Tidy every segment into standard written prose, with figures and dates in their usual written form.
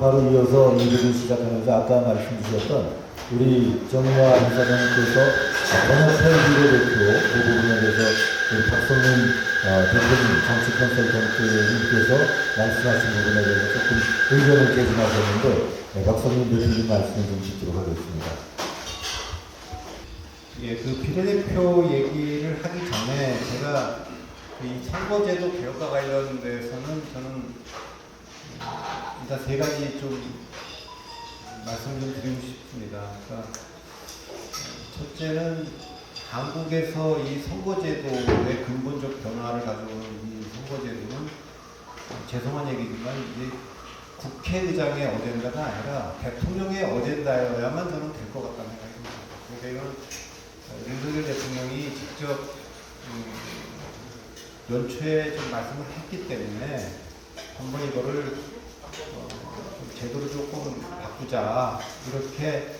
바로 이어서 이 부분 시작하면서 아까 말씀 주셨던 우리 정의와 이사장님께서 번역회 비례대표 그 부분에 대해서 우리 박성민 대표님 정치 컨설턴트님께서 말씀하신 부분에 대해서 조금 의견을 개진하셨는데 박성민 대표님 말씀을 좀 듣도록 하겠습니다. 예, 그 비례대표 얘기를 하기 전에 제가 이 선거제도 개혁과 관련돼서는 저는 일단 세 가지 좀 말씀을 좀 드리고 싶습니다. 그러니까 첫째는 한국에서 이 선거제도의 근본적 변화를 가져오는 이 선거제도는 죄송한 얘기지만 이제 국회의장의 어젠다가 아니라 대통령의 어젠다여야만 저는 될 것 같다는 생각이 듭니다. 그러니까 이건 윤석열 대통령이 직접 연초에 좀 말씀을 했기 때문에 한번 이거를 제도를 조금 바꾸자 이렇게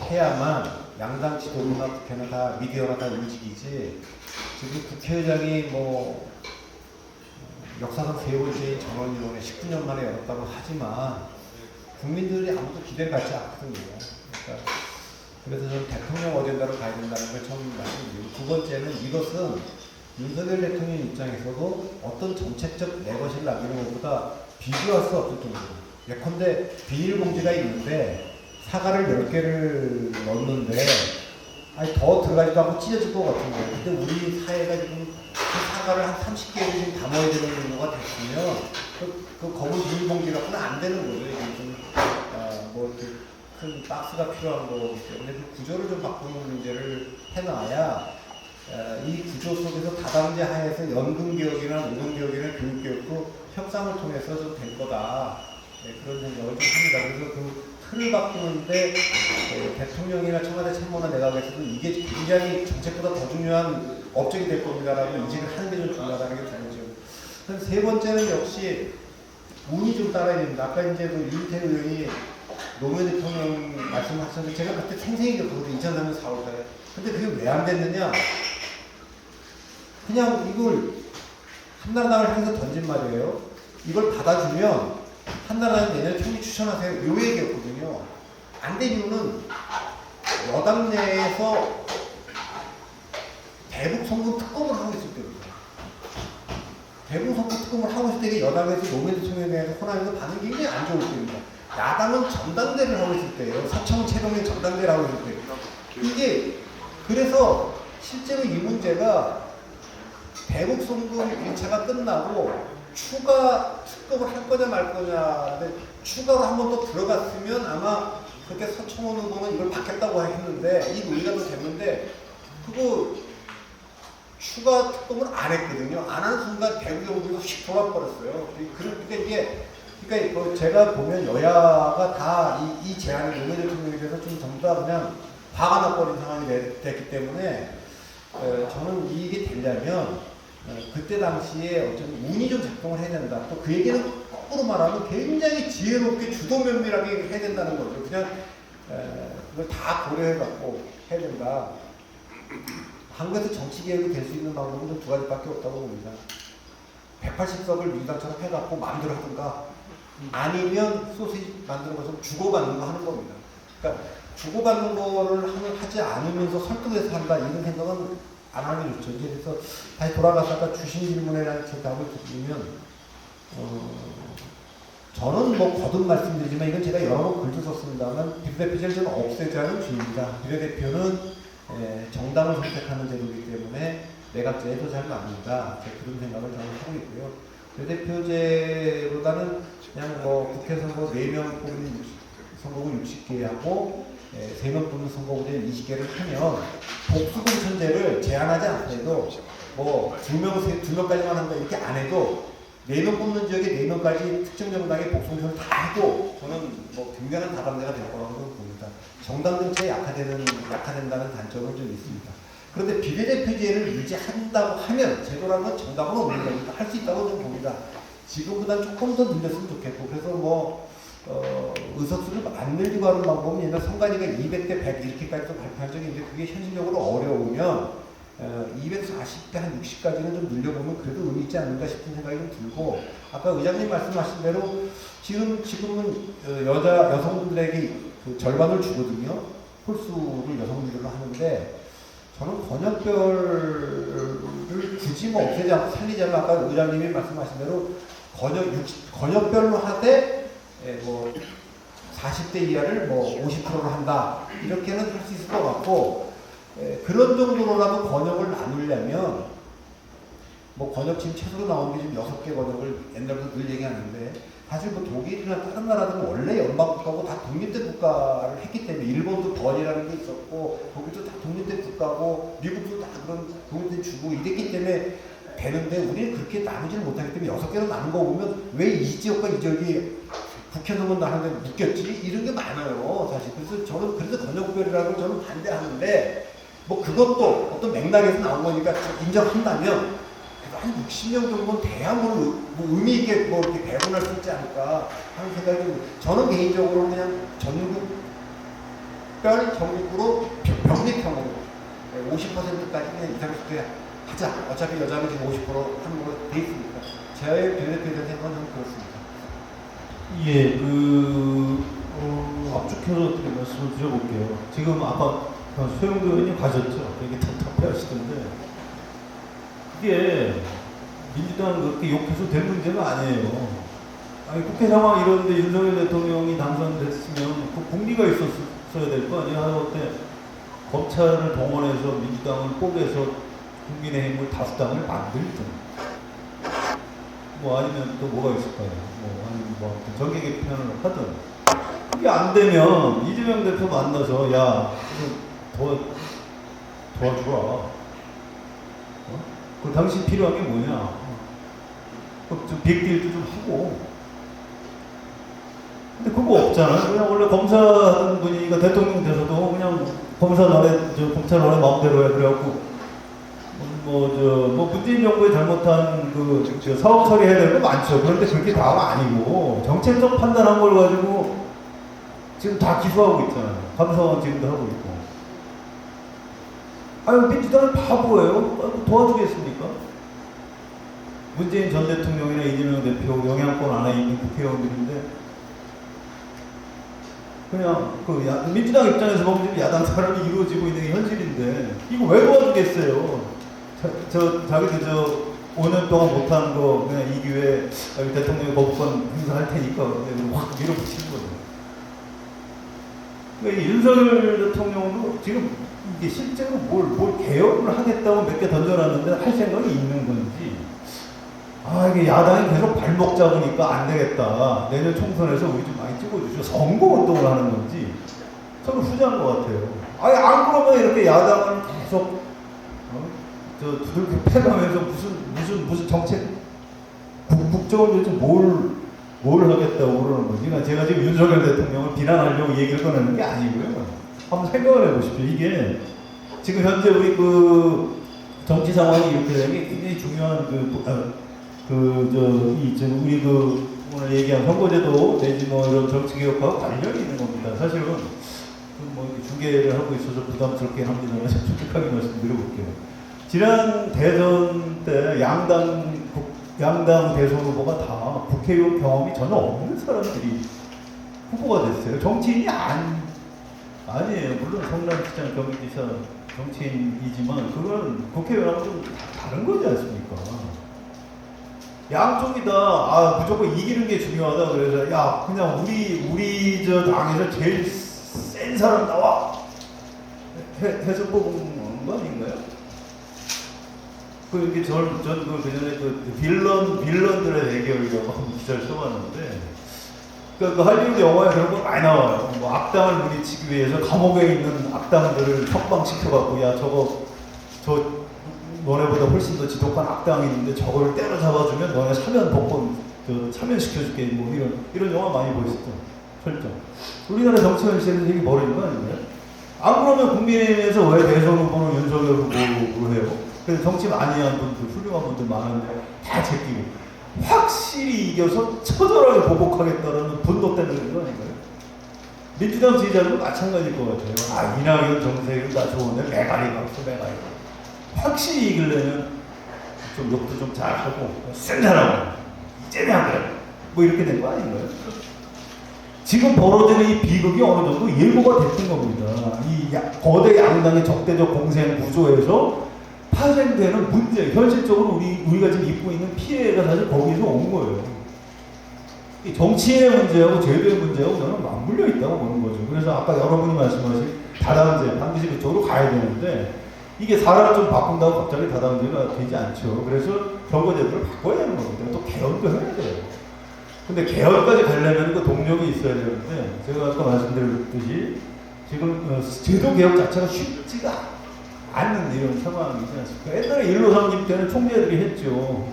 해야만 양당 지도부나 국회나 다 미디어나 다 움직이지. 지금 국회의장이 뭐 역사상 세 번째인 전원위원회 19년 만에 열었다고 하지만 국민들이 아무도 기대를 갖지 않거든요. 그러니까 그래서 저는 대통령 어젠다로 가야 된다는 걸 처음 말씀드리고, 두 번째는 이것은 윤석열 대통령 입장에서도 어떤 정책적 내 것을 남기는 것보다 비교할 수 없을 정도로, 예컨대 비닐봉지가 있는데 사과를 10개를 넣었는데 아니 더 들어가지도 않고 찢어질 것 같은 거예요. 근데 우리 사회가 지금 그 사과를 한 30개를 지금 담아야 되는 정도가 됐으면 그 검은 비닐봉지로는 안 되는 거죠. 이게 좀 큰 박스가 필요한 거기 때문에 그 구조를 좀 바꾸는 문제를 해놔야 이 구조 속에서 다당제 하에서 연금개혁이나 노동개혁이나 교육개혁도 협상을 통해서 좀 될 거다. 네, 그런 생각을 좀 합니다. 그래서 그 틀을 바꾸는데 대통령이나 청와대 참모나 내각에서도 이게 굉장히 정책보다 더 중요한 업적이 될 겁니다라고 인식을 하는 게 좀 중요하다는 게 두 번째고, 세 번째는 역시 운이 좀 따라야 됩니다. 아까 이제 그 유인태 의원이 노무현 대통령 말씀하셨는데 제가 그때 생생히 겪었거든요. 2003년 4월달에. 근데 그게 왜 안 됐느냐? 그냥 이걸 한나라당을 향해서 던진 말이에요. 이걸 받아주면 한나라당 내년에 총리 추천하세요. 요 얘기였거든요. 안 된 이유는 여당 내에서 대북 송금 특검을 하고 있을 때입니다. 대북 송금 특검을 하고 있을 때 여당에서 노무현 대통령에 대해서 호남에서 반응이 굉장히 안 좋을 때입니다. 야당은 전당대를 하고 있을 때예요. 서청원 최동현 전당대를 하고 있을 때. 이게 그래서 실제로 이 문제가 대북 송금 1차가 끝나고 추가 특검을 할 거냐 말 거냐. 근데 추가로 한 번 더 들어갔으면 아마 그때 서청원 후보는 이걸 받겠다고 했는데 이 논의가 또 됐는데 그거 추가 특검을 안 했거든요. 안 하는 순간 대북 경기가 휙 돌아버렸어요. 그러니까 이게 그러니까 제가 보면 여야가 다 이 제안을 노무현 대통령에 대해서 좀 전부 다 그냥 화가 나버린 상황이 됐기 때문에 저는 이게 되려면 그때 당시에 어떤 운이 좀 작동을 해야 된다. 또 그 얘기는 거꾸로 말하면 굉장히 지혜롭게 주도 면밀하게 해야 된다는 거죠. 그냥 그걸 다 고려해갖고 해야 된다. 한국에서 정치개혁이 될 수 있는 방법은 두 가지밖에 없다고 봅니다. 180석을 민주당처럼 해갖고 마음대로 하든가 아니면 소시지 만드는 것처럼 주고받는 거 하는 겁니다. 그러니까 주고받는 거를 하지 않으면서 설득해서 한다 이런 생각은 안 하는 게 좋죠. 그래서 다시 돌아가서 아까 주신 질문에 대한 제 답을 드리면 저는 뭐 거듭 말씀드리지만 이건 제가 여러 번 글도 썼습니다만 비례대표제를 좀 없애자는 주의입니다. 비례대표는 정당을 선택하는 제도이기 때문에 내각제에도 잘 맞는다. 그런 생각을 저는 하고 있고요. 비례대표제보다는 그냥 뭐 국회 선거 4명 뽑는 선거구 60개 하고 3명 뽑는 선거구제 20개를 하면 복수공천제를 제한하지 않더라도 뭐 2명까지만 한다 이렇게 안 해도 4명 뽑는 지역에 4명까지 특정 정당의 복수공천을 다 해도 저는 뭐 굉장한 다당제가 될 거라고 봅니다. 정당 정치에 약화된다는 단점은 좀 있습니다. 그런데 비례대표제를 유지한다고 하면 제도라는 건 정답은 없는 겁니다. 할 수 있다고 좀 봅니다. 지금보다 조금 더 늘렸으면 좋겠고 그래서 뭐 의석수를 안 늘리고 하는 방법은 옛날 선관위가 200대 100 이렇게까지도 발표한 적이 있는데 그게 현실적으로 어려우면 240대 한 60까지는 좀 늘려보면 그래도 의미 있지 않는가 싶은 생각이 좀 들고, 아까 의장님 말씀하신 대로 지금은 여성분들에게 그 절반을 주거든요. 홀수를 여성분들로 하는데, 저는 권역별을 굳이 뭐 없애지 않고 살리자면 아까 의장님이 말씀하신 대로 권역별로 하되 뭐 40대 이하를 뭐 50%로 한다, 이렇게는 할 수 있을 것 같고, 그런 정도로라도 권역을 나누려면 뭐 권역 지금 최소로 나온 게 지금 6개 권역을 옛날부터 늘 얘기하는데, 사실 뭐 독일이나 다른 나라들은 원래 연방국가고 다 독립된 국가를 했기 때문에, 일본도 번이라는 게 있었고 독일도 다 독립된 국가고 미국도 다 그런 독립된 주고 이랬기 때문에 되는데, 우리는 그렇게 나누지를 못하기 때문에 6개로 나눈 거 보면 왜 이 지역과 이 지역이 국회의원은 나는데 묶였지? 이런 게 많아요, 사실. 그래서 저는 그래서 권역별이라고 저는 반대하는데, 뭐 그것도 어떤 맥락에서 나온 거니까 인정한다면 한 60명 정도는 돼야 뭐 의미 있게 뭐 이렇게 배분할 수 있지 않을까 하는 생각이 좀, 저는 개인적으로 그냥 전국으로 병립형으로 50%까지 그냥 20, 30대 하자. 어차피 여자는 지금 50% 하는 걸로 돼 있으니까. 제 변협에 대한 건 그렇습니다. 예, 압축해서 어떻게 말씀을 드려볼게요. 지금 아까 소영도 의원님 가셨죠? 되게 답답해 하시던데, 그게 민주당 그렇게 욕해서 될 문제가 아니에요. 아니, 국회 상황 이런데 윤석열 대통령이 당선됐으면 그 공리가 있었어야 될 거 아니에요. 하여튼 검찰을 동원해서 민주당을 뽀개서 국민의힘을 다수당을 만들든, 뭐 아니면 또 뭐가 있을까요? 뭐 아니면 뭐 정계 개편을 하든. 그게 안 되면 이재명 대표 만나서 야, 도와주라. 그 당신 필요한 게 뭐냐? 좀 빅딜도 좀 하고. 근데 그거 없잖아요. 그냥 원래 검사하는 분이니까 대통령 돼서도 그냥 검사 검찰 너네 마음대로 해. 그래갖고 문재인 정부에 잘못한 사업 처리해야 될 거 많죠. 그런데 그게 다가 아니고 정책적 판단한 걸 가지고 지금 다 기소하고 있잖아요. 감사원 지금도 하고 있고. 아유, 민주당은 바보예요. 도와주겠습니까? 문재인 전 대통령이나 이재명 대표 영향권 안에 있는 국회의원들인데, 그냥 민주당 입장에서 보면 야당 사람이 이루어지고 있는 게 현실인데, 이거 왜 도와주겠어요? 자기들 5년 동안 못한 거 그냥 이 기회에 대통령이 거부권 행사할 테니까 확 밀어붙이는 거죠. 그러니까 윤석열 대통령도 지금 이게 실제로 뭘 개혁을 하겠다고 몇 개 던져놨는데 할 생각이 있는 건지, 이게 야당이 계속 발목 잡으니까 안 되겠다, 내년 총선에서 우리 좀 많이 찍어주죠, 선거 운동을 하는 건지, 저는 후자인 것 같아요. 안 그러면 이렇게 야당을 계속 두들겨 패가면서 무슨 정책, 국정을 요즘 뭘 하겠다고 그러는 거지. 그러니까 제가 지금 윤석열 대통령을 비난하려고 얘기를 꺼내는 게 아니고요. 한번 생각을 해보십시오. 이게 지금 현재 우리 정치 상황이 이렇게 되는 게 굉장히 중요한 우리 오늘 얘기한 선거제도 내지 뭐 이런 정치 개혁하고 관련이 있는 겁니다. 사실은 중계를 하고 있어서 부담스럽게 합니다만 솔직하게 말씀드려볼게요. 지난 대선 때 양당 대선 후보가 다 국회의원 경험이 전혀 없는 사람들이 후보가 됐어요. 정치인이 아니에요. 물론 성남시장 경기지사 정치인이지만 그건 국회의원하고 좀 다른 거지 않습니까? 양쪽이 다 무조건 이기는 게 중요하다 그래서 그냥 우리 당에서 제일 센 사람 나와 해서 뽑은 거 아닌가요? 그전에 빌런들의 대결이라고 기사를 써봤는데, 할리우드 영화에 그런 거 많이 나와요. 악당을 물리치기 위해서 감옥에 있는 악당들을 석방시켜갖고, 너네보다 훨씬 더 지독한 악당이 있는데 저걸 때려잡아주면 너네 사면 복권 사면시켜줄게, 이런 영화 많이 보셨죠? 설정. 우리나라 정치 현실에서 이게 벌어진 거 아닌가요? 안 그러면 국민의힘에서 왜 대선 후보는 윤석열 후보로 해요? 그래서 정치 많이 한 분들, 훌륭한 분들 많은데 다 제끼고 확실히 이겨서 처절하게 보복하겠다라는 분노 때문에 그런 거 아닌가요? 민주당 지지자들도 마찬가지일 것 같아요. 이낙연, 정세균 다 좋은데 메가리가 없어, 메가리가. 확실히 이기려면 좀 욕도 좀 잘하고 센 사람은 이재명 뭐 이렇게 된 거 아닌가요? 지금 벌어지는 이 비극이 어느 정도 예고가 됐던 겁니다. 이 거대 양당의 적대적 공생 구조에서 파생되는 문제, 현실적으로 우리가 지금 입고 있는 피해가 사실 거기서 온 거예요. 이 정치인의 문제하고 제도의 문제하고 저는 맞물려 있다고 보는 거죠. 그래서 아까 여러분이 말씀하신 다당제 반드시 그쪽으로 가야 되는데 이게 사람을 좀 바꾼다고 갑자기 다당제가 되지 않죠. 그래서 선거제도를 바꿔야 되는 겁니다. 또 개헌도 해야 돼요. 근데 개헌까지 가려면 그 동력이 있어야 되는데 제가 아까 말씀드렸듯이 지금 제도 개혁 자체가 쉽지가 않는 이런 상황이지 않습니까? 옛날에 1호상님 때는 총재들이 했죠.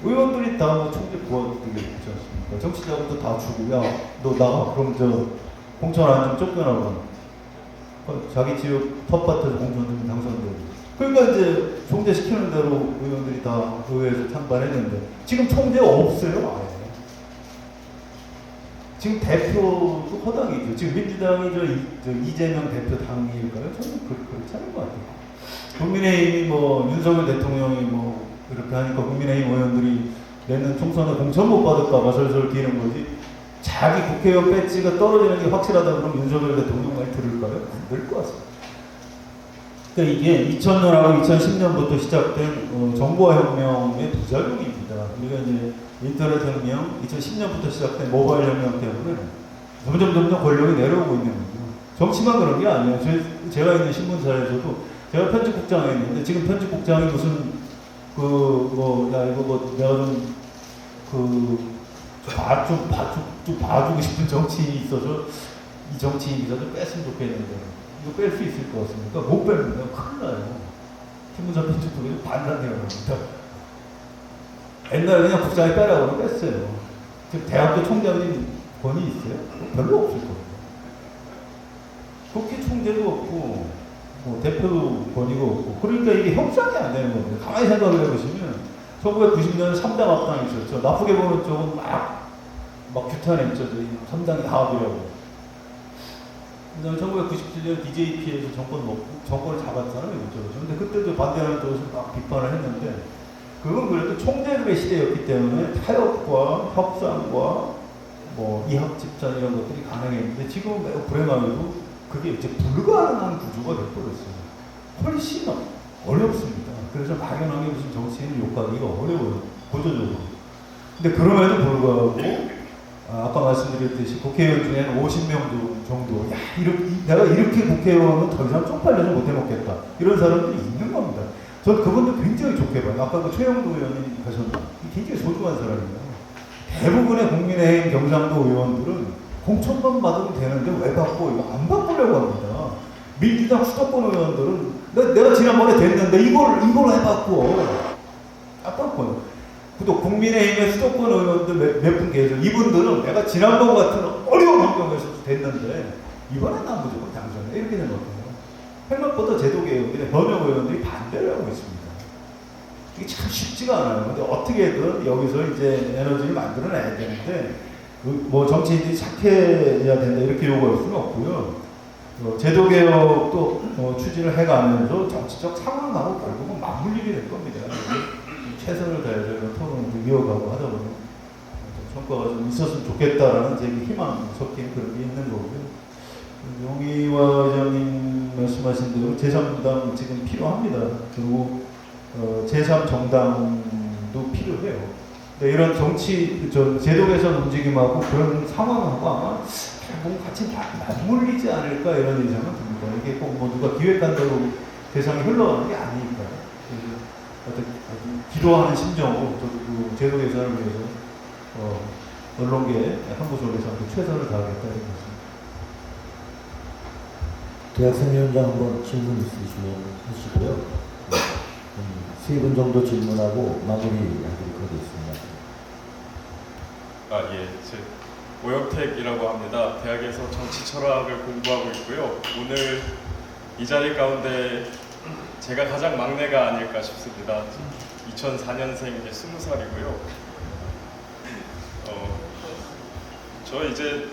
의원들이 다 총재 부하들이 있지 않습니까? 정치자금도 다 주고 야 너 나가 그럼 저 공천 안 좀 쫓겨나고 자기 지역 텃밭에서 공천 좀 당선되고 그러니까 이제 총재 시키는 대로 의원들이 다 의회에서 찬반했는데 지금 총재가 없어요 아예. 지금 대표도 허당이죠. 지금 민주당이 저 이재명 대표 당일까요? 저는 그렇지 않은 것 같아요. 국민의힘이 뭐 윤석열 대통령이 뭐 이렇게 하니까 국민의힘 의원들이 내년 총선에 공천 못 받을까봐 설설 기는 거지. 자기 국회의원 배지가 떨어지는 게 확실하다 그러면 윤석열 대통령 말 들을까요? 안 들 것 같습니다. 그러니까 이게 2000년하고 2010년부터 시작된 정보혁명의 부작용입니다. 우리가 이제 인터넷 혁명, 2010년부터 시작된 모바일 혁명 때문에 점점 권력이 내려오고 있는 거죠. 정치만 그런 게 아니에요. 제가 있는 신문사에서도 제가 편집국장에 있는데 지금 편집국장이 무슨 내가 좀 봐주고 싶은 정치인이 있어서 이 정치인 기사 좀 뺐으면 좋겠는데 이거 뺄 수 있을 것 같습니까? 못 뺍니다. 큰일 나요. 신문사 편집국에서 반란해요. 옛날에 그냥 국장이 빼라고 하면 뺐어요. 지금 대학교 총장님 권위 있어요? 별로 없을 거예요. 국회 총재도 없고, 뭐 대표도 권위가 없고, 그러니까 이게 협상이 안 되는 겁니다. 가만히 생각을 해보시면, 1990년 3당 합당이 있었죠. 나쁘게 보는 쪽은 막 규탄했죠. 3당이 합이라고. 그다음에 1997년 DJP에서 정권을 잡았잖아요. 근데 그때도 반대하는 쪽에서 막 비판을 했는데, 그건 그래도 총재들의 시대였기 때문에 타협과 협상과 뭐 이합 집산 이런 것들이 가능했는데 지금은 매우 불행하게도 그게 이제 불가능한 구조가 돼버렸어요. 훨씬 어렵습니다. 그래서 막연하게 무슨 정치인을 욕하기가 어려워요. 구조적으로. 근데 그럼에도 불구하고 아까 말씀드렸듯이 국회의원 중에는 50명 정도 내가 이렇게 국회의원은 더 이상 쪽팔려서 못해먹겠다. 이런 사람들이 있는 겁니다. 전 그분도 굉장히 좋게 봐요. 아까 그 최영도 의원이 가셨나? 굉장히 소중한 사람이에요. 대부분의 국민의힘 경상도 의원들은 공천만 받으면 되는데 왜 받고 이거 안 바꾸려고 합니다. 민주당 수도권 의원들은 내가 지난번에 됐는데 이걸 왜 바꿔? 안 바꿔요. 또 국민의힘의 수도권 의원들 몇 분 계세요. 이분들은 내가 지난번 같은 어려운 환경에서 됐는데 이번엔 난 무조건 당선해. 이렇게 된 것 같아요. 생각보다 제도개혁의 번역 의원들이 반대를 하고 있습니다. 이게 참 쉽지가 않아요. 근데 어떻게든 여기서 이제 에너지를 만들어내야 되는데, 뭐 정치인들이 착해야 된다 이렇게 요구할 수는 없고요. 제도개혁도 추진을 해가면서 정치적 상황하고 결국은 맞물리게 될 겁니다. 최선을 다해서 토론을 이어가고 하다 보면 성과가 좀 있었으면 좋겠다라는 제 희망 섞인 그런 게 있는 거고요. 용의와 회장님 말씀하신 대로 제3당 지금 필요합니다. 그리고 제3정당도 필요해요. 근데 이런 제도 개선 움직임하고 그런 상황하고 아마 결국 같이 맞물리지 않을까 이런 예상은 듭니다. 이게 꼭 뭐 누가 기획한 대로 대상이 흘러가는 게 아니니까요. 어떤 기도하는 심정으로 그 제도 개선을 위해서 언론계 한부속에서 최선을 다하겠다 이런 것입니다. 대학생위원장 한번 질문 있으시면 하시고요. 세 분 정도 질문하고 마무리하도록 하겠습니다. 예, 제 오영택이라고 합니다. 대학에서 정치 철학을 공부하고 있고요. 오늘 이 자리 가운데 제가 가장 막내가 아닐까 싶습니다. 2004년생 이제 20살이고요. 저 이제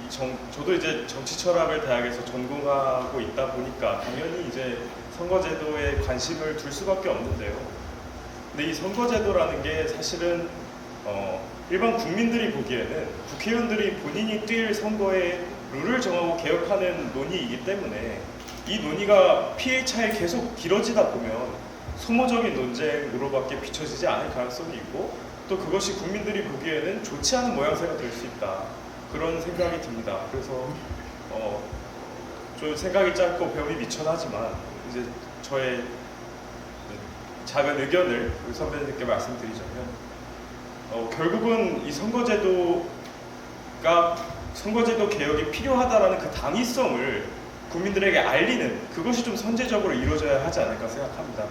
저도 이제 정치 철학을 대학에서 전공하고 있다 보니까 당연히 이제 선거제도에 관심을 둘 수밖에 없는데요. 근데 이 선거제도라는 게 사실은 일반 국민들이 보기에는 국회의원들이 본인이 뛸 선거의 룰을 정하고 개혁하는 논의이기 때문에 이 논의가 PH에 계속 길어지다 보면 소모적인 논쟁으로밖에 비춰지지 않을 가능성이 있고 또 그것이 국민들이 보기에는 좋지 않은 모양새가 될 수 있다. 그런 생각이 듭니다. 그래서 좀 생각이 짧고 배움이 미천하지만 이제 저의 작은 의견을 우리 선배님께 말씀드리자면 결국은 이 선거제도 개혁이 필요하다라는 그 당위성을 국민들에게 알리는 그것이 좀 선제적으로 이루어져야 하지 않을까 생각합니다.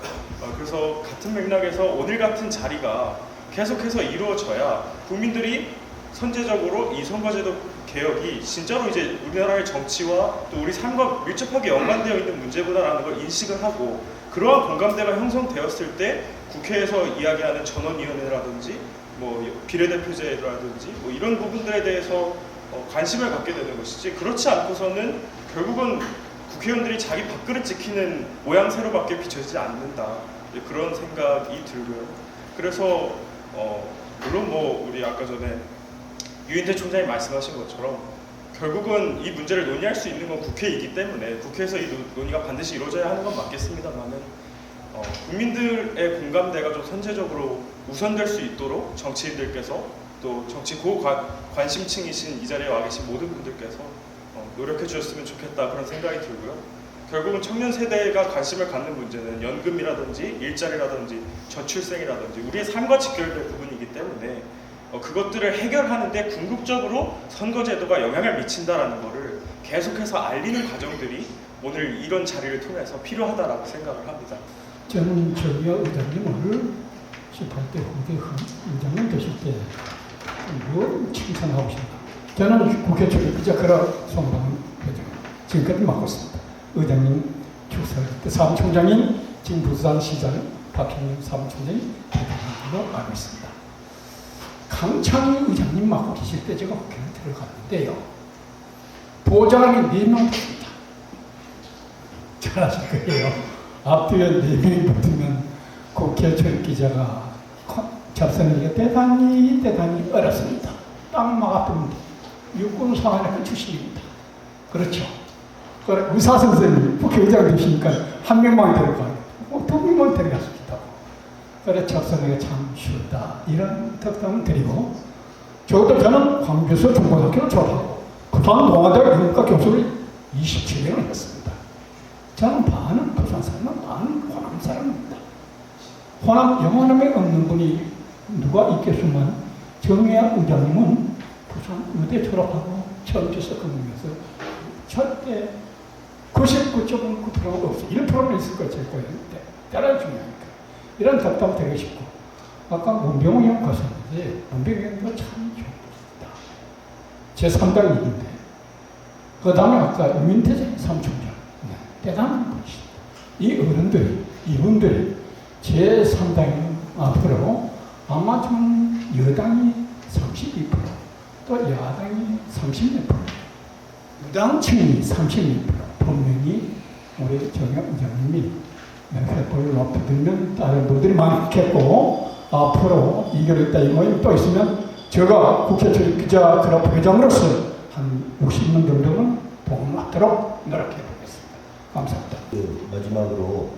그래서 같은 맥락에서 오늘 같은 자리가 계속해서 이루어져야 국민들이 선제적으로 이 선거제도 개혁이 진짜로 이제 우리나라의 정치와 또 우리 삶과 밀접하게 연관되어 있는 문제구나라는 걸 인식을 하고 그러한 공감대가 형성되었을 때 국회에서 이야기하는 전원위원회라든지 뭐 비례대표제라든지 뭐 이런 부분들에 대해서 관심을 갖게 되는 것이지 그렇지 않고서는 결국은 국회의원들이 자기 밥그릇 지키는 모양새로밖에 비춰지지 않는다 그런 생각이 들고요. 그래서 물론 뭐 우리 아까 전에 유인태 총장이 말씀하신 것처럼 결국은 이 문제를 논의할 수 있는 건 국회이기 때문에 국회에서 이 논의가 반드시 이루어져야 하는 건 맞겠습니다만은 국민들의 공감대가 좀 선제적으로 우선될 수 있도록 정치인들께서 또 정치 고관심층이신 이 자리에 와 계신 모든 분들께서 노력해 주셨으면 좋겠다 그런 생각이 들고요. 결국은 청년 세대가 관심을 갖는 문제는 연금이라든지 일자리라든지 저출생이라든지 우리의 삶과 직결된 부분이기 때문에 그것들을 해결하는데 궁극적으로 선거제도가 영향을 미친다라는 것을 계속해서 알리는 과정들이 오늘 이런 자리를 통해서 필요하다라고 생각을 합니다. 저는 정의와 의장님을 18대 후대 의장님 되실 때 늘 칭찬하고 싶다. 저는 국회 출입기자 그라 송방훈 회장 지금까지 맡고 있습니다. 의장님 축사할 때 사무총장인 지금 부산시장 박형림 사무총장이 대통령으로 알고 있습니다. 강창희 의장님 맡고 계실 때 제가 국회에 들어갔는데요. 보좌관이 4명 있습니다. 잘 아실 거예요. 앞뒤에 4명이 붙으면 국회 출입기자가 접선하기가 대단히 어렵습니다. 딱 막아두면 육군사관학교 출신입니다. 그렇죠. 그래, 의사 선생님, 국회의장 되시니까 한 명만 데려가요. 2명만 데려갈 수 있다고. 그래, 접선하기가 참 쉽다. 이런 특성을 드리고, 저는 광주에서 중고등학교를 졸업하고, 그 다음 동아대학 문과 교수를 27년을 했습니다. 저는 반은 부산 사람, 반은 호남 사람입니다. 호남 영원함에 없는 분이 누가 있겠지만 정의아 의장님은 부산 의대 졸업하고 전주에서 근무해서 절대 99.9%가 없어요. 1%는 있을 거예요. 제 거예요. 대단히 중요하니까. 이런 답답 되고 싶고 아까 문병호 형 가셨는데 문병호 형도 참 좋습니다. 제 3당 얘기인데 그 다음에 아까 유민태 사무총장 대단한 분이십니다. 이 어른들이 이분들이 제 3당이 앞으로 아마 좀 여당이 32%, 또 야당이 30몇 %, 무당층이 30몇 %, 분명히 우리 정혁 의장님이 횃불을 높이 들면 다른 분들이 많겠고 앞으로 이겨냈다 이 모임 또 있으면 제가 국회 출입기자 클럽 회장으로서 한 60명 정도는 도움받도록 노력해 보겠습니다. 감사합니다. 마지막으로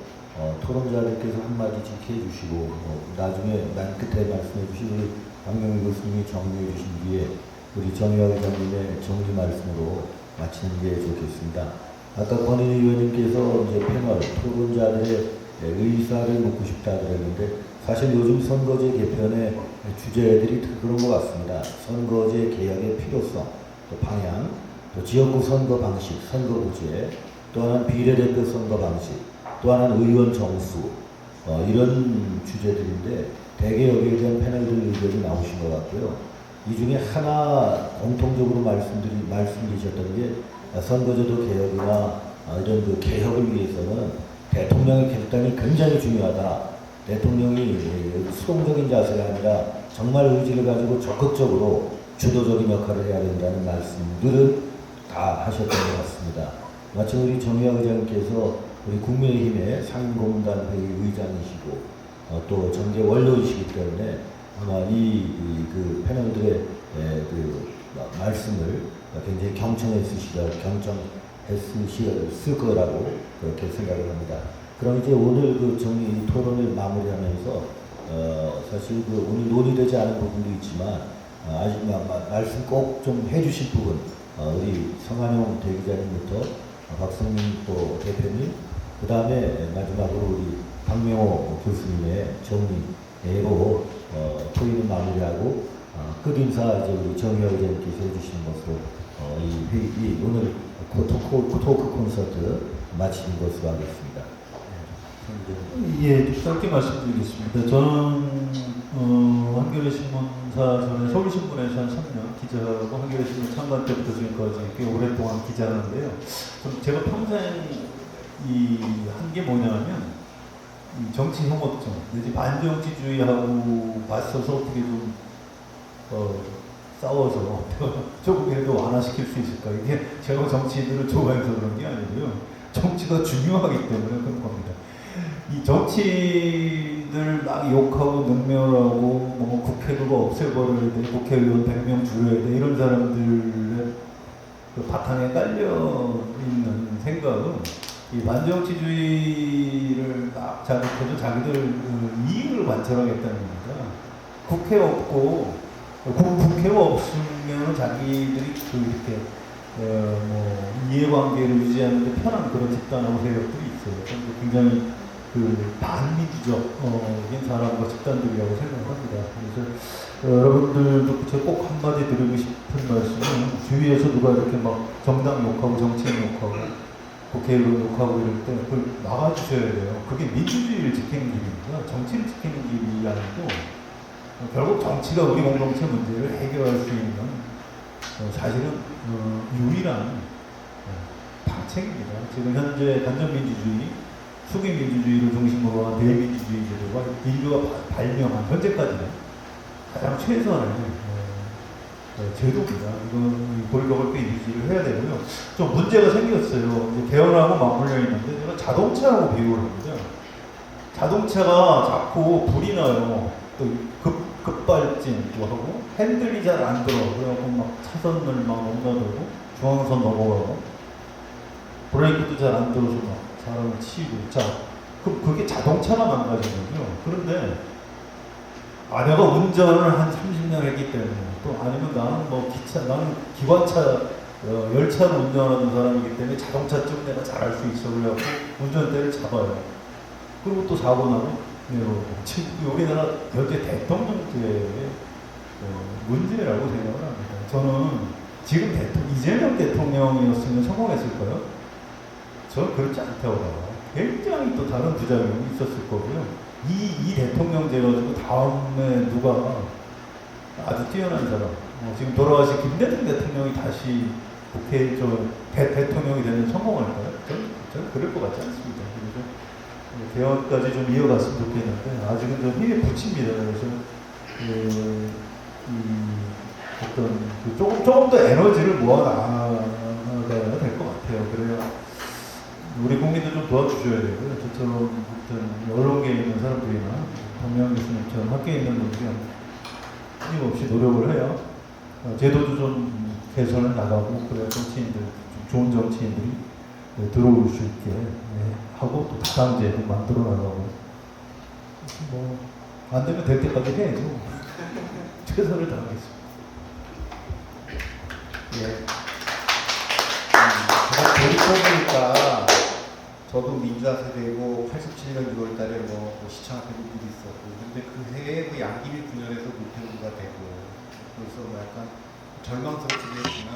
토론자들께서 한마디씩 해주시고 나중에 맨 끝에 말씀해 주신 우리 박명희 교수님이 정리해 주신 뒤에 우리 정의화 회장님의 정리 말씀으로 마치는 게 좋겠습니다. 아까 권인희 의원님께서 이제 패널 토론자들의 의사를 묻고 싶다 그랬는데 사실 요즘 선거제 개편의 주제들이 그런 것 같습니다. 선거제 개혁의 필요성, 또 방향, 또 지역구 선거 방식, 선거구제, 또 하나는 비례대표 선거 방식, 또 하나는 의원 정수 이런 주제들인데 대개 여기에 대한 패널들 의견이 나오신 것 같고요. 이 중에 하나 공통적으로 말씀드리셨던 게 선거제도 개혁이나 이런 그 개혁을 위해서는 대통령의 결단이 굉장히 중요하다. 대통령이 수동적인 자세가 아니라 정말 의지를 가지고 적극적으로 주도적인 역할을 해야 된다는 말씀들은 다 하셨던 것 같습니다. 마침 우리 정의학 의장님께서 우리 국민의힘의 상임고문단 회의 의장이시고 또 정계 원로이시기 때문에 아마 그 패널들의 그 말씀을 굉장히 경청했을 거라고 그렇게 생각을 합니다. 그럼 이제 오늘 그 정의 토론을 마무리하면서 사실 그 오늘 논의되지 않은 부분도 있지만 아직 말씀 꼭 좀 해주실 부분 우리 성한용 대기자님부터 박성민 또 대표님 그 다음에 마지막으로 우리 박명호 교수님의 정리로 토의를 마무리하고 끝인사 이제 우리 정의학 의장님께서 해주시는 것으로 이 회의 오늘 토크 콘서트 마치는 것으로 하겠습니다. 예, 짧게 말씀드리겠습니다. 저는 한겨레 신문사 전에 서울신문에서 한 3년 기자하고 한겨레 신문 창간 때부터 지금까지 꽤 오랫동안 기자하는데요. 제가 평생 한 게 뭐냐면 이 정치 혐오증 내지 반정치주의하고 맞서서 어떻게 좀 싸워서 조금이라도 완화시킬 수 있을까. 이게 제가 정치인들을 좋아해서 그런 게 아니고요. 정치가 중요하기 때문에 그런 겁니다. 이 정치인들 막 욕하고 능멸하고 뭐 국회의원 없애버려야 돼, 국회의원 100명 줄여야 돼 이런 사람들의 그 바탕에 깔려 있는 생각은 이 반정치주의를 막 자극해서 자기들 이익을 관철하겠다는 겁니다. 국회 없고 국회가 없으면 자기들이 이렇게 뭐 이해관계를 유지하는데 편한 그런 집단하고 세력들이 있어요. 굉장히 그 반미주적인 사람과 집단들이라고 생각합니다. 그래서 여러분들도 제가 꼭 한마디 드리고 싶은 말씀은 주위에서 누가 이렇게 막 정당 욕하고 정치인 욕하고 국회의원 욕하고 이럴 때 그걸 막아주셔야 돼요. 그게 민주주의를 지키는 길입니다. 정치를 지키는 길이 아니고 결국 정치가 우리 공동체 문제를 해결할 수 있는 사실은 유일한 방책입니다. 지금 현재 간접민주주의, 수기민주주의를 중심으로 한 대민주주의 제도가 인류가 발명한 현재까지는 가장 최소한의 제도입니다. 이건 골격을 꽤 유지를 해야 되고요. 좀 문제가 생겼어요. 이제 개헌하고 맞물려 있는데 제가 자동차하고 비교를 합니다. 자동차가 자꾸 불이 나요. 또 급발진도 하고 핸들이 잘 안 들어. 그래갖고 막 차선을 막 넘나들고 중앙선 넘어가고 브레이크도 잘 안 들어서 막 사람을 치고. 자, 그게 자동차가 망가진 거죠. 그런데 내가 운전을 한 30년 했기 때문에 또 아니면 나는 뭐 나는 기관차 열차를 운전하는 사람이기 때문에 자동차 쪽 내가 잘할 수 있어. 그래갖고 운전대를 잡아요. 그리고 또 사고 나면 내려오고. 지금 우리나라 현재 대통령제의 문제라고 생각을 합니다. 저는 지금 이재명 대통령이었으면 성공했을까요? 저는 그렇지 않다고 봐요. 굉장히 또 다른 부작용이 있었을 거고요. 이 대통령제 가지고 다음에 누가 아주 뛰어난 사람, 지금 돌아가신 김대중 대통령이 다시 대통령이 되면 성공할까요? 저는 그럴 것 같지 않습니다. 그래서 개헌까지 좀 이어갔으면 좋겠는데 아직은 좀 힘에 붙입니다. 그래서 조금 더 에너지를 모아나가야 될 것 같아요. 그래야 우리 국민들 좀 도와주셔야 되고요. 저처럼 언론계에 있는 사람들이나 박명호 교수님처럼 학계에 있는 분들이 끊임없이 노력을 해요. 제도도 좀 개선을 나가고 그래야 정치인들, 좋은 정치인들이 들어올 수 있게 하고 또 다당제도 만들어 나가고 안 되면 될 때까지 해야죠. 최선을 다하겠습니다. 예. 제가 돌이켜보니까 저도 민주화 세대고 87년 6월달에 뭐 시청 앞에 일이 있었고 근데 그 해에 그 양귀비 분열에서 노태우가 되고 그래서 뭐 약간 절망스럽긴 했지만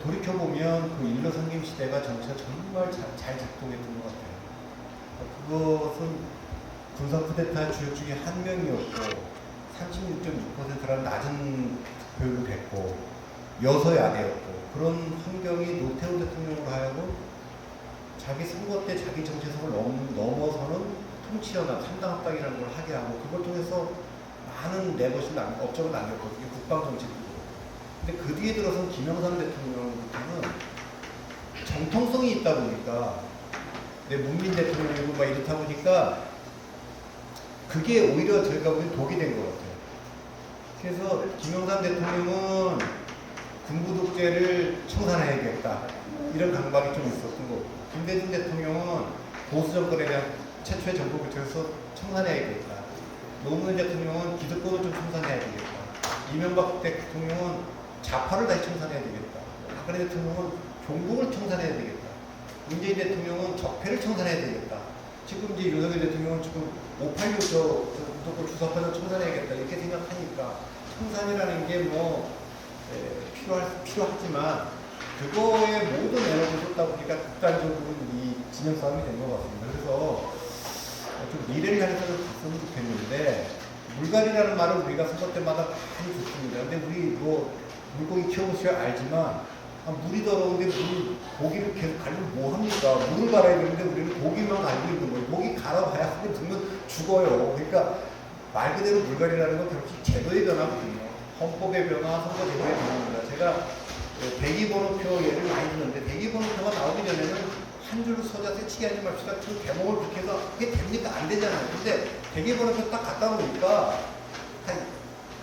돌이켜보면 그 일러 상김 시대가 정치가 정말 잘 작동했던 것 같아요. 그것은 군사 쿠데타 주역 중에 한 명이었고 36.6%라는 낮은 득표율도 됐고 여서야대였고 그런 환경이 노태우 대통령으로 하여금 자기 선거 때 자기 정체성을 넘어서는 통치연합, 3당 합당이라는 걸 하게 하고 그걸 통해서 많은 내것이 업적을 남겼거든요. 국방정책도 그렇고. 근데 그 뒤에 들어선 김영삼 대통령부터는 정통성이 있다 보니까 내 문민 대통령이고 막 이렇다 보니까 그게 오히려 저희가 보기엔 독이 된 것 같아요. 그래서 김영삼 대통령은 군부 독재를 청산해야겠다 이런 강박이 좀 있었던 거고, 김대중 대통령은 보수 정권에 대한 최초의 정부 교체에서 청산해야겠다. 노무현 대통령은 기득권을 좀 청산해야 되겠다. 이명박 대통령은 좌파를 다시 청산해야 되겠다. 박근혜 대통령은 종북을 청산해야 되겠다. 문재인 대통령은 적폐를 청산해야 되겠다. 지금 이제 윤석열 대통령은 지금 586 무조건 주사파를 청산해야겠다 이렇게 생각하니까 청산이라는 게 뭐 필요하지만 그거에 모든 에너지를 쏟다 보니까 극단적으로 이 진영 싸움이 된 것 같습니다. 그래서 좀 미래를 향해서 좀 봤으면 좋겠는데, 물갈이라는 말을 우리가 선거 때마다 많이 듣습니다. 근데 우리 뭐 물고기 키워보셔야 알지만 물이 더러운데 고기를 계속 갈면 뭐 합니까? 물을 갈아야 되는데 우리는 고기만 갈고 있는 거예요. 고기 갈아봐야 한번 들면 죽어요. 그러니까 말 그대로 물갈이라는 건 결국 제도의 변화거든요. 헌법의 변화, 선거 제도의 변화입니다. 제가 대기번호표 예를 많이 드는데, 대기번호표가 나오기 전에는 한 줄로 서자 세치기 하지 맙시다. 그 개몽을 그렇게 해서 그게 됩니까? 안 되잖아요. 근데 대기번호표 딱 갖다 놓으니까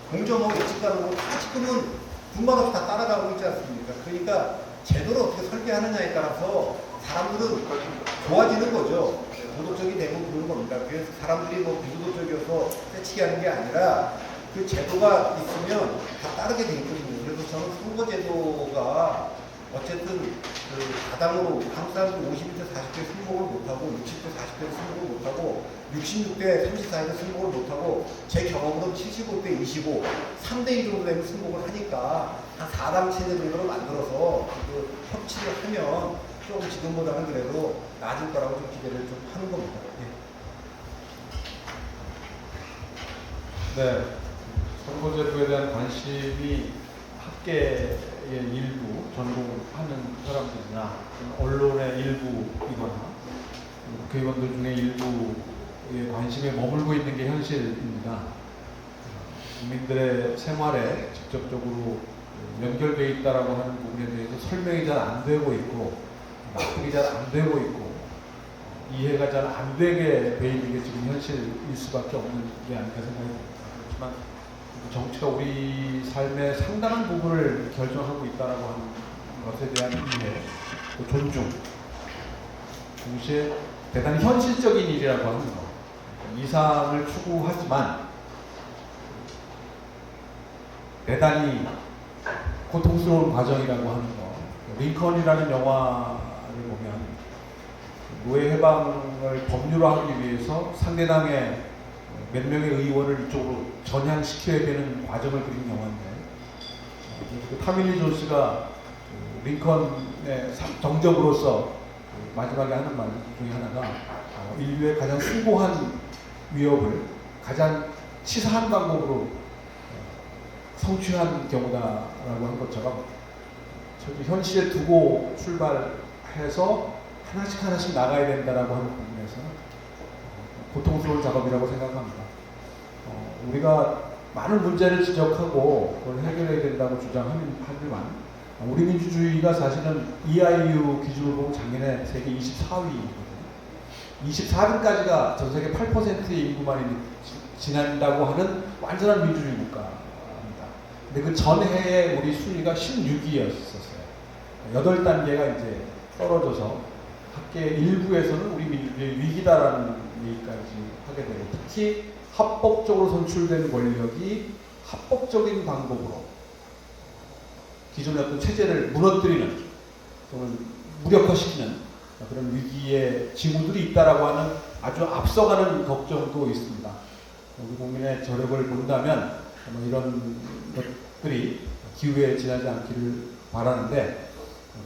공정하고 예측가능하고 다 지금은 군말 없이 다 따라가고 있지 않습니까? 그러니까 제도를 어떻게 설계하느냐에 따라서 사람들은 좋아지는 거죠. 도덕적이 되고 그런 겁니다. 그래서 사람들이 뭐 비도덕적이어서 세치기 하는 게 아니라 그 제도가 있으면 다 따르게 돼 있거든요. 그래서 저는 선거제도가 어쨌든 그 다당으로 한국 사람들이 50대 40대 승복을 못하고 60대 40대 승복을 못하고 66대 34대 승복을 못하고 제 경험으로 75대 25, 3대2 정도 되면 승복을 하니까 한 4당 체제 정도로 만들어서 그 협치를 하면 좀 지금보다는 그래도 나아질 거라고 좀 기대를 좀 하는 겁니다. 네, 선거제도에 대한 관심이 학계의 일부, 전공하는 사람들이나 언론의 일부이거나 국회의원들 중에 일부의 관심에 머물고 있는 게 현실입니다. 국민들의 생활에 직접적으로 연결되어 있다라고 하는 부분에 대해서 설명이 잘 안 되고 있고, 납득이 잘 안 되고 있고, 이해가 잘 안 되게 돼 있는 게 지금 현실일 수밖에 없는 게 아닐까 생각이 듭니다. 그렇지만 정치가 우리 삶의 상당한 부분을 결정하고 있다라고 하는 것에 대한 이해, 또 존중, 동시에 대단히 현실적인 일이라고 하는 것, 이상을 추구하지만 대단히 고통스러운 과정이라고 하는 것. 링컨이라는 영화를 보면 노예 해방을 법률화하기 위해서 상대당의 몇 명의 의원을 이쪽으로 전향시켜야 되는 과정을 그린 영화인데, 타밀리 존스가 링컨의 정적으로서 마지막에 하는 말 중에 하나가 인류의 가장 숭고한 위협을 가장 치사한 방법으로 성취한 경우다라고 한 것처럼, 현실에 두고 출발해서 하나씩 나가야 된다라고 하는 부분에서 고통스러운 작업이라고 생각합니다. 우리가 많은 문제를 지적하고 그걸 해결해야 된다고 주장하지만, 우리 민주주의가 사실은 EIU 기준으로 보면 작년에 세계 24위거든요. 24등까지가 전 세계 8%의 인구만이 지난다고 하는 완전한 민주주의 국가입니다. 근데 그 전해에 우리 순위가 16위였었어요. 8단계가 이제 떨어져서 학계 일부에서는 우리 민주주의의 위기다라는 얘기까지 하게 되고, 특히 합법적으로 선출된 권력이 합법적인 방법으로 기존의 어떤 체제를 무너뜨리는 또는 무력화시키는 그런 위기의 징후들이 있다라고 하는 아주 앞서가는 걱정도 있습니다. 우리 국민의 저력을 본다면 이런 것들이 기후에 지나지 않기를 바라는데,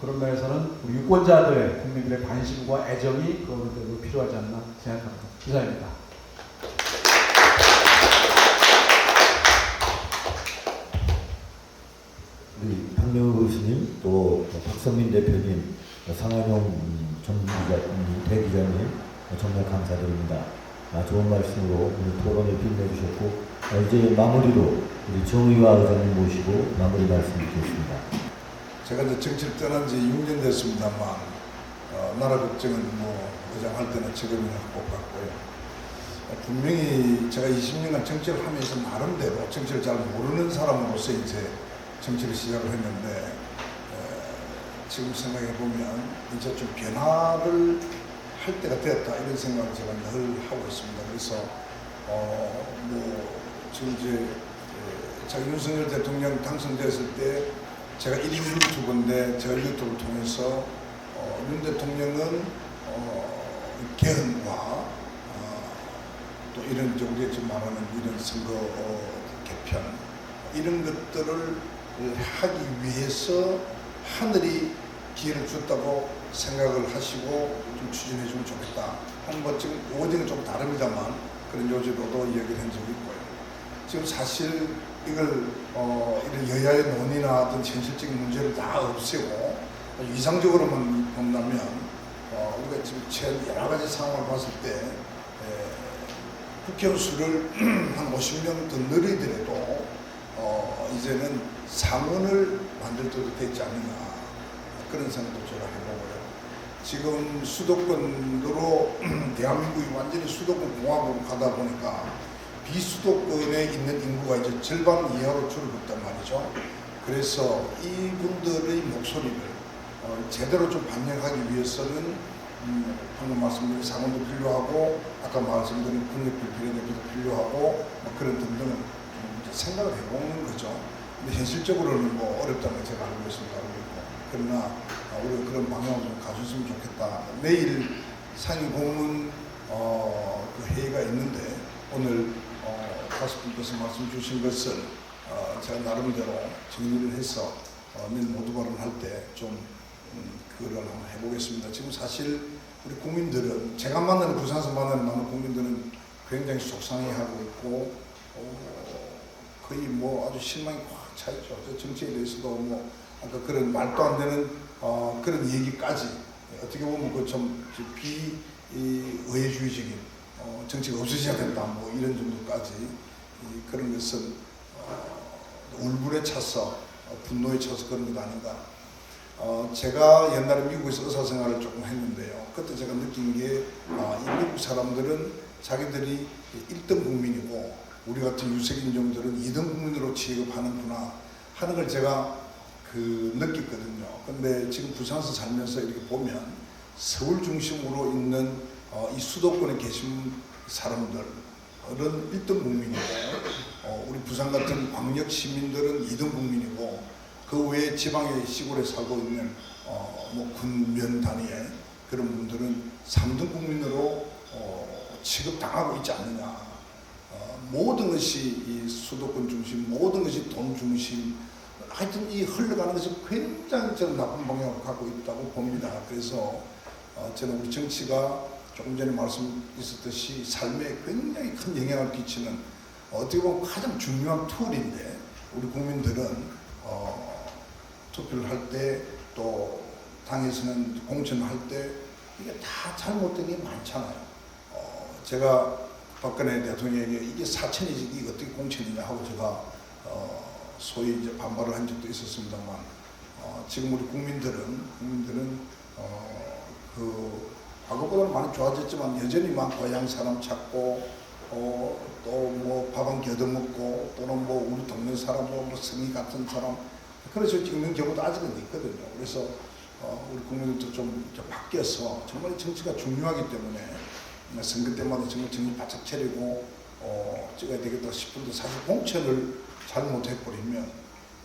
그런 면에서는 우리 유권자들의, 국민들의 관심과 애정이 그런 데도 필요하지 않나 생각합니다. 이상입니다. 우리 박명우 교수님, 또 박성민 대표님, 상한용 대기자님 정말 감사드립니다. 좋은 말씀으로 오늘 토론을 빛내주셨고, 이제 마무리로 우리 정의화 의장님 모시고 마무리 말씀 듣겠습니다. 제가 이제 정치를 떠난 지 6년 됐습니다만 나라 걱정은 뭐 의장 할 때는 지금이나 꼭 같고요. 분명히 제가 20년간 정치를 하면서 나름대로 정치를 잘 모르는 사람으로서 이제 정치를 시작을 했는데 지금 생각해 보면 이제 좀 변화를 할 때가 되었다 이런 생각을 제가 늘 하고 있습니다. 그래서 뭐 지금 이제 제가 윤석열 대통령 당선됐을 때 제가 1인 유튜브인데 제가 유튜브를 통해서 윤 대통령은 개헌과 또 이런 이제 우리가 지금 말하는 이런 선거 개편 이런 것들을 하기 위해서 하늘이 기회를 줬다고 생각을 하시고 좀 추진해 주면 좋겠다 하는 것 지금 오징은 좀 다릅니다만 그런 요지로도 이야기를 한 적이 있고요. 지금 사실 이걸 이런 여야의 논의나 어떤 현실적인 문제를 다 없애고 이상적으로만 본다면 우리가 지금 여러 가지 상황을 봤을 때 국회의원 수를 한 50명 더 늘리더라도 이제는 상원을 만들 때도 됐지 않느냐 그런 생각도 제가 해보고요. 지금 수도권으로 대한민국이 완전히 수도권 공화국으로 가다 보니까 비수도권에 있는 인구가 이제 절반 이하로 줄어들었단 말이죠. 그래서 이분들의 목소리를 제대로 좀 반영하기 위해서는 방금 말씀드린 상원도 필요하고 아까 말씀드린 국립비 비례대표도 필요하고 뭐 그런 등등을 좀 생각을 해보는 거죠. 근데 현실적으로는 뭐 어렵다는 걸 제가 알고 있습니다. 알고 있고. 그러나 우리가 그런 방향으로 좀 가줬으면 좋겠다. 내일 상임고문 그 회의가 있는데 오늘 다섯 분께서 말씀 주신 것을 제가 나름대로 정리를 해서 내일 모두 발언할 때 좀 그걸 한번 해보겠습니다. 지금 사실 우리 국민들은 제가 만나는 부산에서 만나는 많은 국민들은 굉장히 속상해하고 있고 거의 뭐 아주 실망이 꽉 차 있죠. 정치에 대해서도 뭐 아까 그런 말도 안 되는 그런 얘기까지 어떻게 보면 그 좀 비의회주의적인 정치가 없어져야 된다 뭐 이런 정도까지 그런 것은 울분에 차서 분노에 차서 그런 것 아닌가. 제가 옛날에 미국에서 의사 생활을 조금 했는데요. 그때 제가 느낀 게 이 미국 사람들은 자기들이 1등 국민이고 우리 같은 유색인종들은 2등 국민으로 취급하는구나 하는 걸 제가 느꼈거든요. 근데 지금 부산에서 살면서 이렇게 보면 서울 중심으로 있는 이 수도권에 계신 사람들은 1등 국민이고 우리 부산 같은 광역 시민들은 2등 국민이고 그 외에 지방의 시골에 살고 있는 뭐 군면 단위의 그런 분들은 3등 국민으로 취급당하고 있지 않느냐. 모든 것이 이 수도권 중심, 모든 것이 돈 중심, 하여튼 이 흘러가는 것이 굉장히 저는 나쁜 방향을 갖고 있다고 봅니다. 그래서 저는 우리 정치가 조금 전에 말씀 있었듯이 삶에 굉장히 큰 영향을 끼치는 어떻게 보면 가장 중요한 툴인데 우리 국민들은 투표를 할 때 또 당에서는 공천을 할 때 이게 다 잘못된 게 많잖아요. 제가 박근혜 대통령에게 이게 사천이지 이게 어떻게 공천이냐 하고 제가 소위 이제 반발을 한 적도 있었습니다만 지금 우리 국민들은 그 과거보다는 많이 좋아졌지만 여전히 막 고향 사람 찾고 또 뭐 밥 한 끼 얻어먹고 또는 뭐 우리 동네 사람 뭐 성의 같은 사람 그래서 찍는 경우도 아직은 있거든요. 그래서 우리 국민들도 좀 바뀌어서 정말 정치가 중요하기 때문에 선거 때마다 정말 정신 바짝 차리고 찍어야 되겠다 싶은데 사실 공천을 잘못해버리면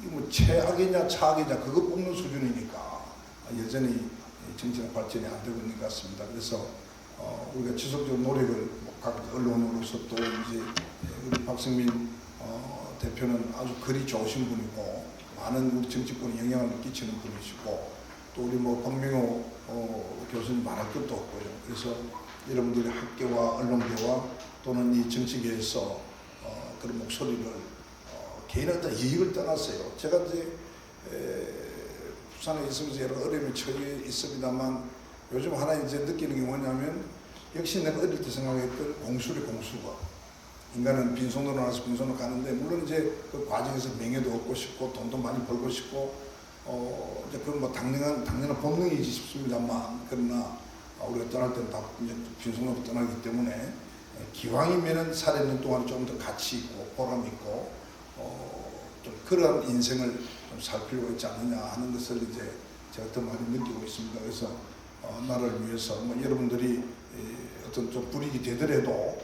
이거 뭐 최악이냐 차악이냐 그거 뽑는 수준이니까 여전히 정치는 발전이 안 되고 있는 것 같습니다. 그래서 우리가 지속적으로 노력을 각 언론으로서 또 이제 우리 박성민 대표는 아주 글이 좋으신 분이고 많은 우리 정치권에 영향을 끼치는 분이시고 또 우리 뭐 박명호 교수님 말할 것도 없고요. 그래서 여러분들의 학계와 언론계와 또는 이 정치계에서 그런 목소리를 개인의 어떤 이익을 떠났어요. 제가 이제 부산에 있으면서 여러 어려움에 처해 있습니다만 요즘 하나 이제 느끼는 게 뭐냐면 역시 내가 어릴 때 생각했던 공수래 공수가 인간은 빈손으로 나서 빈손으로 가는데 물론 이제 그 과정에서 명예도 얻고 싶고 돈도 많이 벌고 싶고 이제 그건 뭐 당연한 본능이지 싶습니다만 그러나 우리가 떠날 때는 다 이제 빈손으로 떠나기 때문에 기왕이면은 살아있는 동안 좀 더 가치 있고 보람 있고 좀 그런 인생을 좀 살 필요가 있지 않느냐 하는 것을 이제 제가 더 많이 느끼고 있습니다. 그래서 나라를 위해서 뭐 여러분들이 어떤 좀 불이익이 되더라도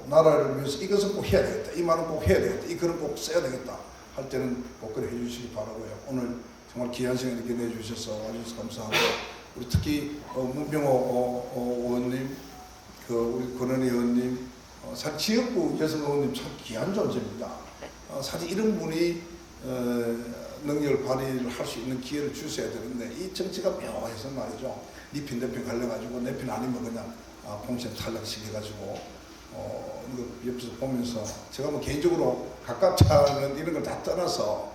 나라를 위해서 이것은 꼭 해야 되겠다, 이 말은 꼭 해야 되겠다, 이 글은 꼭 써야 되겠다 할 때는 꼭 그래 해주시기 바라고요. 오늘 정말 귀한 시간 이렇게 내주셔서 와주셔서 감사하고 우리 특히 문병호 의원님, 우리 권은희 의원님, 사실 지역구 여성 의원님 참 귀한 존재입니다. 사실 이런 분이 능력을 발휘를 할 수 있는 기회를 주셔야 되는데 이 정치가 묘해서 말이죠. 네 편 내 편 갈려가지고 내 편 아니면 그냥 공천 탈락시켜가지고 이거 옆에서 보면서 제가 뭐 개인적으로 가깝지 않은 이런 걸 다 떠나서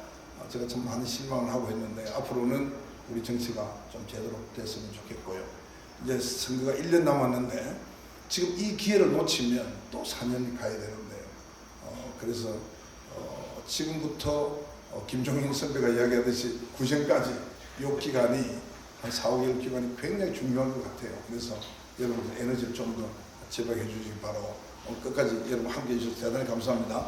제가 참 많이 실망을 하고 있는데 앞으로는 우리 정치가 좀 제대로 됐으면 좋겠고요. 이제 선거가 1년 남았는데 지금 이 기회를 놓치면 또 4년이 가야 되는데요. 그래서 지금부터 김종인 선배가 이야기하듯이 구생까지 이 기간이 한 4, 5개월 기간이 굉장히 중요한 것 같아요. 그래서 여러분들 에너지를 좀 더 제작해 주시기 바라고 오늘 끝까지 여러분 함께 해주셔서 대단히 감사합니다.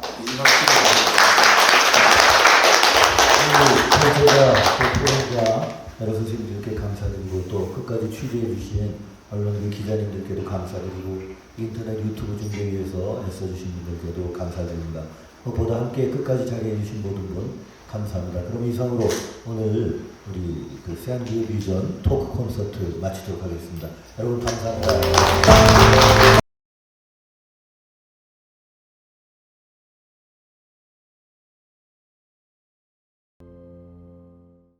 제가 프로자 여러 선생님들께 감사드리고 또 끝까지 취재해 주신 언론들 기자님들께도 감사드리고 인터넷 유튜브 중계위에서 애써주신 분들께도 감사드립니다. 무엇보다 함께 끝까지 자리해 주신 모든 분 감사합니다. 그럼 이상으로 오늘 우리 그 세안기의 비전 토크 콘서트 마치도록 하겠습니다. 여러분 감사합니다.